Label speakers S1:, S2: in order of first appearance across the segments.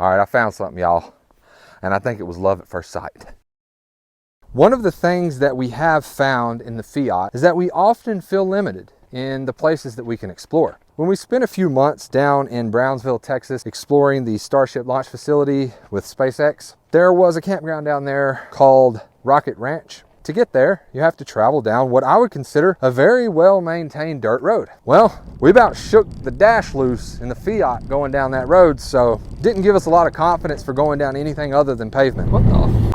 S1: All right, I found something, y'all, and I think it was love at first sight. One of the things that we have found in the Fiat is that we often feel limited in the places that we can explore. When we spent a few months down in Brownsville, Texas, exploring the Starship launch facility with SpaceX, there was a campground down there called Rocket Ranch. To get there, you have to travel down what I would consider a very well-maintained dirt road. Well, we about shook the dash loose in the Fiat going down that road, so didn't give us a lot of confidence for going down anything other than pavement. What the?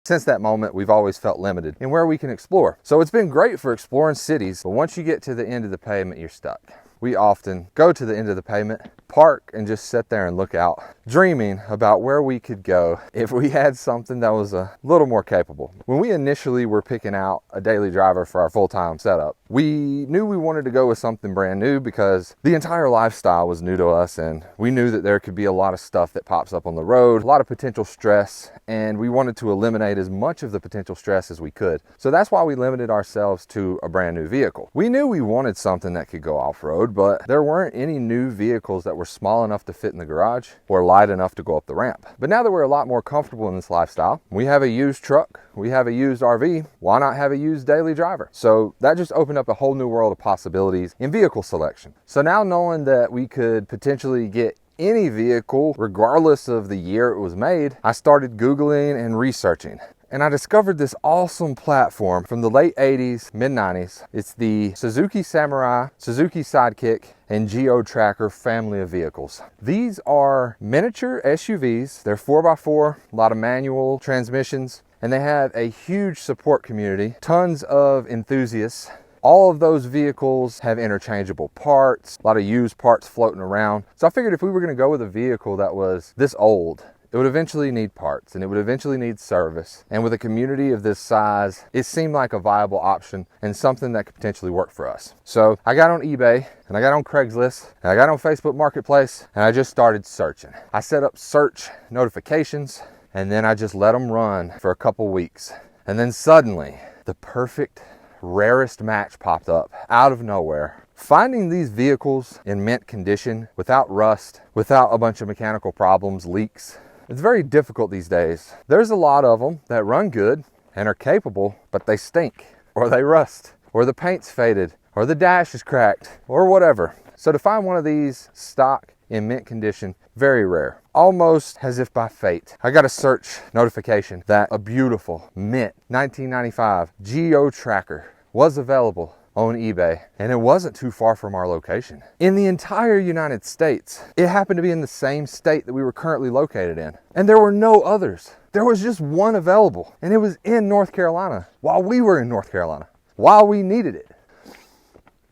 S1: Since that moment, we've always felt limited in where we can explore. So it's been great for exploring cities, but once you get to the end of the pavement, you're stuck. We often go to the end of the pavement, park, and just sit there and look out, dreaming about where we could go if we had something that was a little more capable. When we initially were picking out a daily driver for our full-time setup, we knew we wanted to go with something brand new because the entire lifestyle was new to us, and we knew that there could be a lot of stuff that pops up on the road, a lot of potential stress, and we wanted to eliminate as much of the potential stress as we could. So that's why we limited ourselves to a brand new vehicle. We knew we wanted something that could go off-road, but there weren't any new vehicles that were small enough to fit in the garage or light enough to go up the ramp. But now that we're a lot more comfortable in this lifestyle, we have a used truck, we have a used RV, why not have a used daily driver? So that just opened up a whole new world of possibilities in vehicle selection. So now knowing that we could potentially get any vehicle, regardless of the year it was made, I started Googling and researching. And I discovered this awesome platform from the late 80s, mid 90s. It's the Suzuki Samurai, Suzuki Sidekick, and Geo Tracker family of vehicles. These are miniature SUVs. They're 4x4, a lot of manual transmissions, and they have a huge support community, tons of enthusiasts. All of those vehicles have interchangeable parts, a lot of used parts floating around. So I figured if we were gonna go with a vehicle that was this old, it would eventually need parts and it would eventually need service. And with a community of this size, it seemed like a viable option and something that could potentially work for us. So I got on eBay and I got on Craigslist and I got on Facebook Marketplace and I just started searching. I set up search notifications and then I just let them run for a couple weeks. And then suddenly the perfect, rarest match popped up out of nowhere. Finding these vehicles in mint condition, without rust, without a bunch of mechanical problems, leaks, it's very difficult these days. There's a lot of them that run good and are capable, but they stink, or they rust, or the paint's faded, or the dash is cracked, or whatever. So to find one of these stock in mint condition, very rare. Almost as if by fate, I got a search notification that a beautiful mint 1995 Geo Tracker was available on eBay, and it wasn't too far from our location. In the entire United States, it happened to be in the same state that we were currently located in. And there were no others. There was just one available, and it was in North Carolina while we were in North Carolina, while we needed it.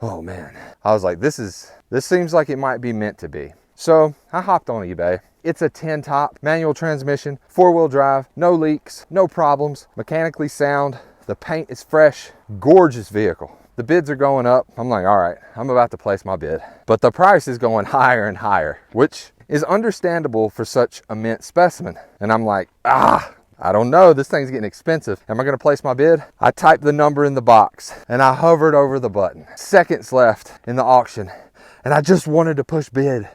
S1: Oh man, I was like, this seems like it might be meant to be. So I hopped on eBay. It's a 10-top manual transmission, 4-wheel drive, no leaks, no problems, mechanically sound. The paint is fresh, gorgeous vehicle. The bids are going up. I'm like, all right, I'm about to place my bid. But the price is going higher and higher, which is understandable for such a mint specimen. And I'm like, I don't know, this thing's getting expensive. Am I gonna place my bid? I typed the number in the box and I hovered over the button. Seconds left in the auction and I just wanted to push bid.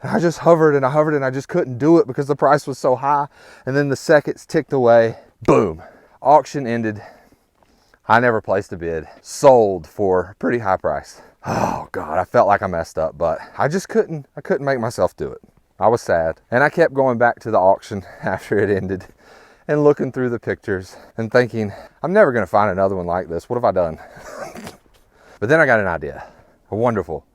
S1: And I just hovered and I just couldn't do it because the price was so high. And then the seconds ticked away, boom, auction ended. I never placed a bid, sold for a pretty high price. Oh God, I felt like I messed up, but I couldn't make myself do it. I was sad. And I kept going back to the auction after it ended and looking through the pictures and thinking, I'm never gonna find another one like this. What have I done? But then I got an idea, a wonderful,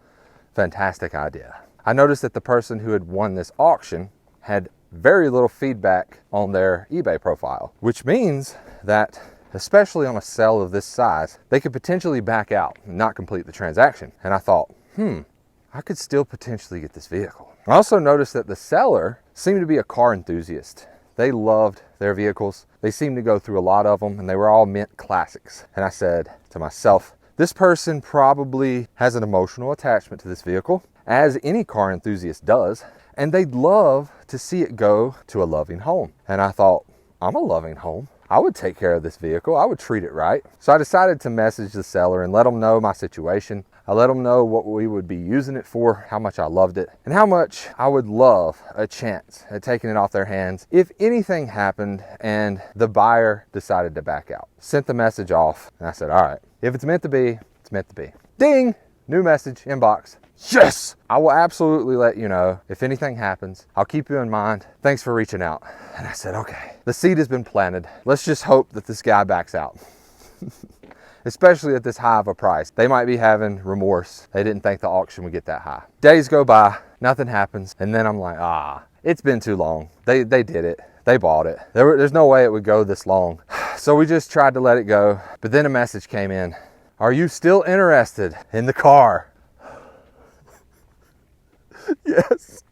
S1: fantastic idea. I noticed that the person who had won this auction had very little feedback on their eBay profile, which means that especially on a sale of this size, they could potentially back out and not complete the transaction. And I thought, I could still potentially get this vehicle. I also noticed that the seller seemed to be a car enthusiast. They loved their vehicles. They seemed to go through a lot of them and they were all mint classics. And I said to myself, this person probably has an emotional attachment to this vehicle, as any car enthusiast does, and they'd love to see it go to a loving home. And I thought, I'm a loving home. I would take care of this vehicle. I would treat it right. So I decided to message the seller and let them know my situation. I let them know what we would be using it for, how much I loved it, and how much I would love a chance at taking it off their hands if anything happened and the buyer decided to back out. Sent the message off, and I said, all right, if it's meant to be, it's meant to be. Ding! New message, inbox. Yes! I will absolutely let you know if anything happens. I'll keep you in mind. Thanks for reaching out. And I said, okay, the seed has been planted. Let's just hope that this guy backs out. Especially at this high of a price. They might be having remorse. They didn't think the auction would get that high. Days go by, nothing happens. And then I'm like, it's been too long. They did it. They bought it. There's no way it would go this long. So we just tried to let it go. But then a message came in. Are you still interested in the car? Yes.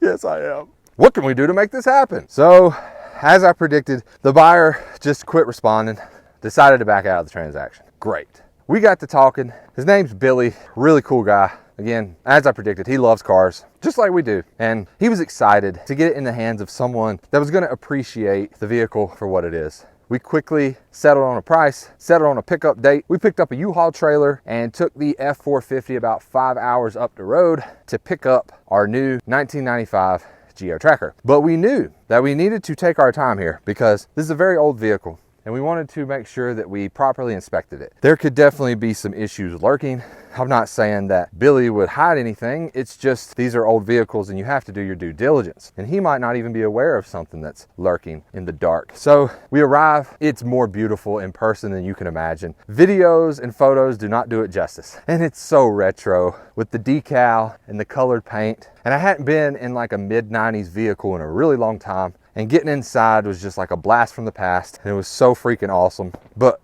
S1: Yes, I am. What can we do to make this happen? So, as I predicted, the buyer just quit responding, decided to back out of the transaction. Great. We got to talking. His name's Billy, really cool guy. Again, as I predicted, he loves cars, just like we do. And he was excited to get it in the hands of someone that was gonna appreciate the vehicle for what it is. We quickly settled on a price, settled on a pickup date. We picked up a U-Haul trailer and took the F450 about 5 hours up the road to pick up our new 1995 Geo Tracker. But we knew that we needed to take our time here because this is a very old vehicle and we wanted to make sure that we properly inspected it. There could definitely be some issues lurking. I'm not saying that Billy would hide anything. It's just these are old vehicles and you have to do your due diligence. And he might not even be aware of something that's lurking in the dark. So we arrive. It's more beautiful in person than you can imagine. Videos and photos do not do it justice. And it's so retro with the decal and the colored paint. And I hadn't been in like a mid-90s vehicle in a really long time. And getting inside was just like a blast from the past. And it was so freaking awesome. But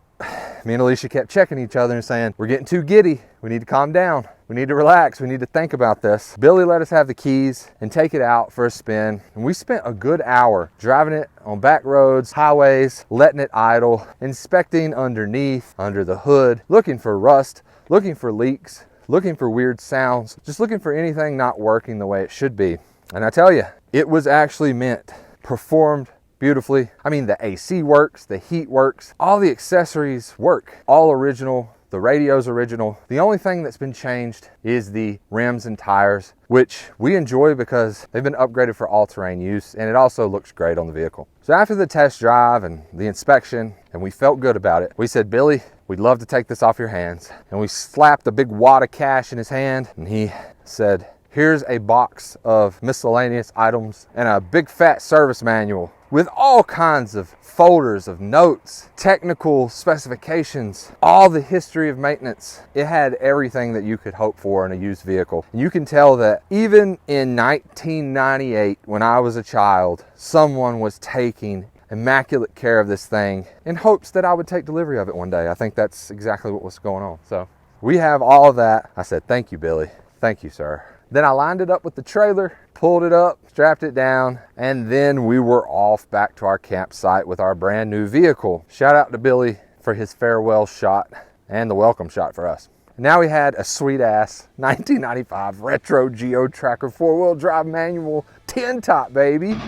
S1: me and Alicia kept checking each other and saying, we're getting too giddy. We need to calm down. We need to relax. We need to think about this. Billy let us have the keys and take it out for a spin. And we spent a good hour driving it on back roads, highways, letting it idle, inspecting underneath, under the hood, looking for rust, looking for leaks, looking for weird sounds, just looking for anything not working the way it should be. And I tell you, it was actually meant, performed beautifully. I mean, the AC works, the heat works, all the accessories work, all original. The radio's original. The only thing that's been changed is the rims and tires, which we enjoy because they've been upgraded for all-terrain use, and it also looks great on the vehicle. So after the test drive and the inspection, and we felt good about it, we said, Billy, we'd love to take this off your hands. And we slapped a big wad of cash in his hand, and he said, here's a box of miscellaneous items and a big fat service manual with all kinds of folders of notes, technical specifications, all the history of maintenance. It had everything that you could hope for in a used vehicle. And you can tell that even in 1998, when I was a child, someone was taking immaculate care of this thing in hopes that I would take delivery of it one day. I think that's exactly what was going on. So we have all of that. I said, thank you, Billy. Thank you, sir. Then I lined it up with the trailer, pulled it up, strapped it down, and then we were off back to our campsite with our brand new vehicle. Shout out to Billy for his farewell shot and the welcome shot for us. Now we had a sweet ass 1995 retro Geo Tracker 4-wheel drive manual 10 top, baby.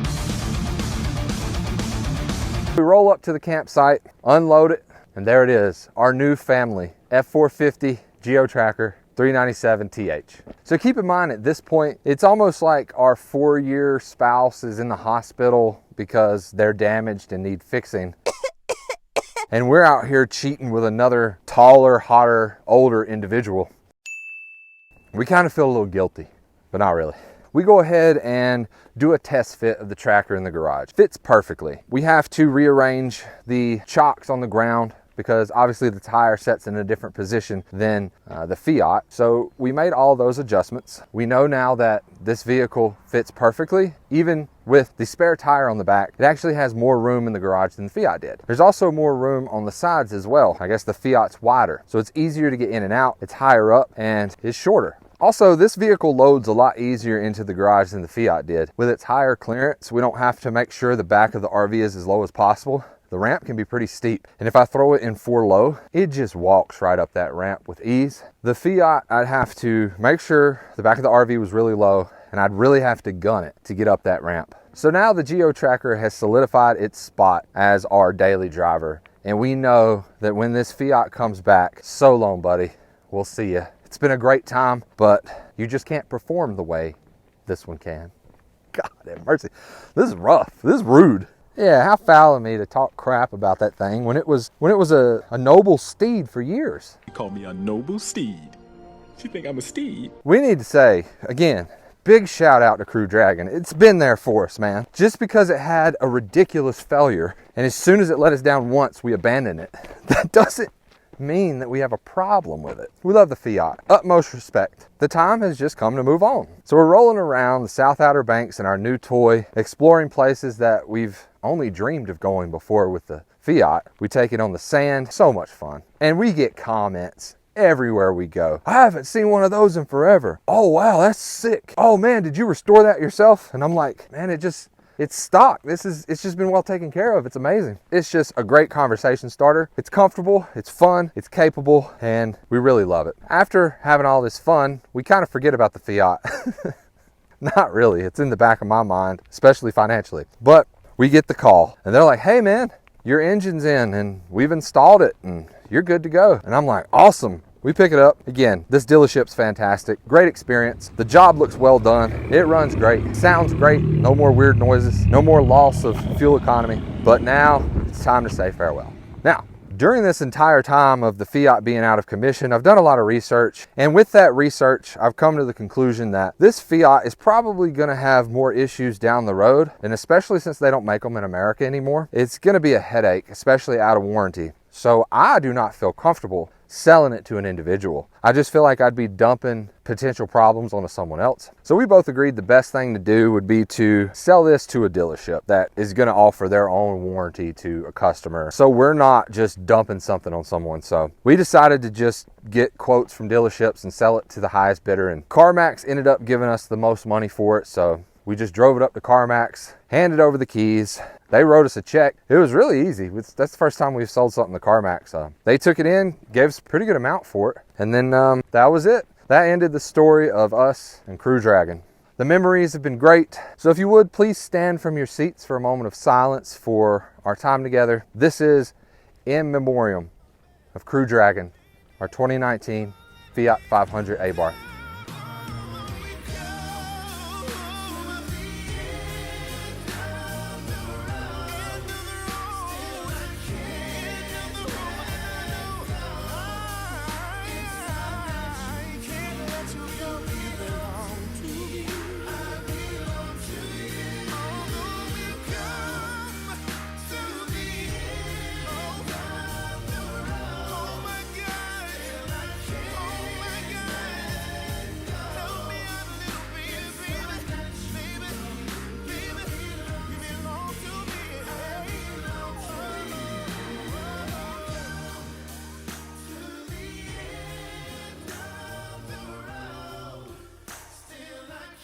S1: We roll up to the campsite, unload it, and there it is, our new family F450 Geo Tracker 397 TH. So keep in mind at this point, it's almost like our 4-year spouse is in the hospital because they're damaged and need fixing. And we're out here cheating with another taller, hotter, older individual. We kind of feel a little guilty, but not really. We go ahead and do a test fit of the tracker in the garage. Fits perfectly. We have to rearrange the chocks on the ground because obviously the tire sets in a different position than the Fiat. So we made all those adjustments. We know now that this vehicle fits perfectly, even with the spare tire on the back. It actually has more room in the garage than the Fiat did. There's also more room on the sides as well. I guess the Fiat's wider, so it's easier to get in and out. It's higher up and it's shorter. Also, this vehicle loads a lot easier into the garage than the Fiat did. With its higher clearance, we don't have to make sure the back of the RV is as low as possible. The ramp can be pretty steep, and if I throw it in 4 low, it just walks right up that ramp with ease. The Fiat, I'd have to make sure the back of the RV was really low, and I'd really have to gun it to get up that ramp. So now the Geo Tracker has solidified its spot as our daily driver, and we know that when this Fiat comes back, so long, buddy, we'll see you. It's been a great time, but you just can't perform the way this one can. God have mercy. This is rough. This is rude. Yeah, how foul of me to talk crap about that thing when it was a noble steed for years.
S2: You call me a noble steed. You think I'm a steed?
S1: We need to say, again, big shout out to Crew Dragon. It's been there for us, man. Just because it had a ridiculous failure, and as soon as it let us down once, we abandoned it, that doesn't mean that we have a problem with it. We love the Fiat. Utmost respect. The time has just come to move on. So we're rolling around the South Outer Banks in our new toy, exploring places that we've only dreamed of going before with the Fiat. We take it on the sand. So much fun. And we get comments everywhere we go. I haven't seen one of those in forever. Oh wow, that's sick. Oh man, did you restore that yourself? And I'm like, man, it's stock. It's just been well taken care of. It's amazing. It's just a great conversation starter. It's comfortable, it's fun, it's capable, and we really love it. After having all this fun, we kind of forget about the Fiat. Not really. It's in the back of my mind, especially financially. But we get the call and they're like, hey man, your engine's in and we've installed it and you're good to go. And I'm like, awesome. We pick it up. Again, this dealership's fantastic. Great experience. The job looks well done. It runs great. Sounds great. No more weird noises. No more loss of fuel economy. But now it's time to say farewell. Now, during this entire time of the Fiat being out of commission, I've done a lot of research. And with that research, I've come to the conclusion that this Fiat is probably going to have more issues down the road. And especially since they don't make them in America anymore, it's going to be a headache, especially out of warranty. So I do not feel comfortable selling it to an individual. I just feel like I'd be dumping potential problems onto someone else. So we both agreed the best thing to do would be to sell this to a dealership that is going to offer their own warranty to a customer. So we're not just dumping something on someone. So we decided to just get quotes from dealerships and sell it to the highest bidder. And CarMax ended up giving us the most money for it. So we just drove it up to CarMax, handed over the keys. They wrote us a check. It was really easy. That's the first time we've sold something to CarMax. They took it in, gave us a pretty good amount for it. And then that was it. That ended the story of us and Crew Dragon. The memories have been great. So if you would, please stand from your seats for a moment of silence for our time together. This is in memoriam of Crew Dragon, our 2019 Fiat 500 Abarth.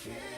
S3: Yeah.